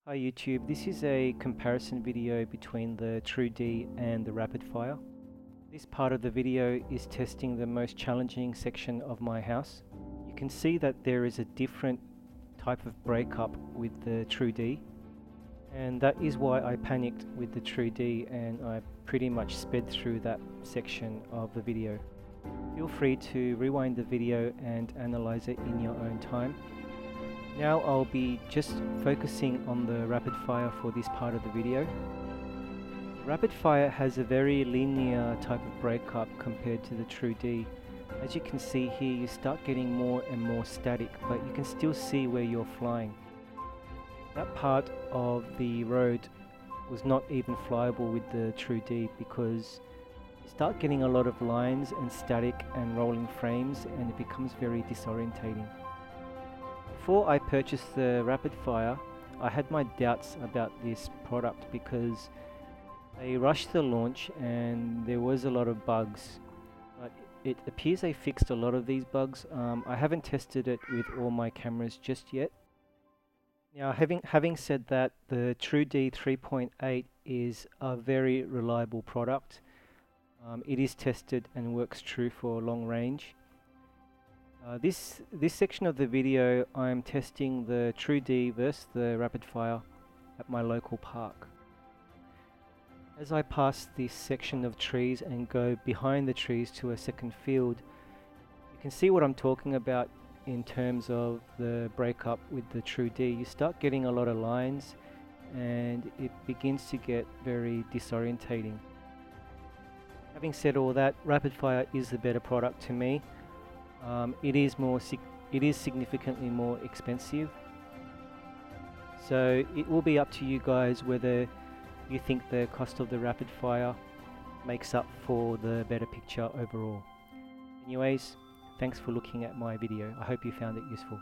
Hi YouTube, this is a comparison video between the TrueD and the Rapidfire. This part of the video is testing the most challenging section of my house. You can see that there is a different type of breakup with the TrueD, and that is why I panicked with the TrueD and I pretty much sped through that section of the video. Feel free to rewind the video and analyze it in your own time. Now I'll be just focusing on the Rapidfire for this part of the video. Rapidfire has a very linear type of breakup compared to the TrueD. As you can see here, you start getting more and more static, but you can still see where you're flying. That part of the road was not even flyable with the TrueD because you start getting a lot of lines and static and rolling frames, and it becomes very disorientating. Before I purchased the Rapidfire, I had my doubts about this product because they rushed the launch and there was a lot of bugs. But it appears they fixed a lot of these bugs. I haven't tested it with all my cameras just yet. Now, having said that, the TrueD 3.8 is a very reliable product. It is tested and works true for long range. This section of the video, I'm testing the TrueD versus the Rapidfire at my local park. As I pass this section of trees and go behind the trees to a second field, you can see what I'm talking about in terms of the breakup with the TrueD. You start getting a lot of lines and it begins to get very disorientating. Having said all that, Rapidfire is the better product to me. It is significantly more expensive, so it will be up to you guys whether you think the cost of the Rapidfire makes up for the better picture overall. Anyways, thanks for looking at my video. I hope you found it useful.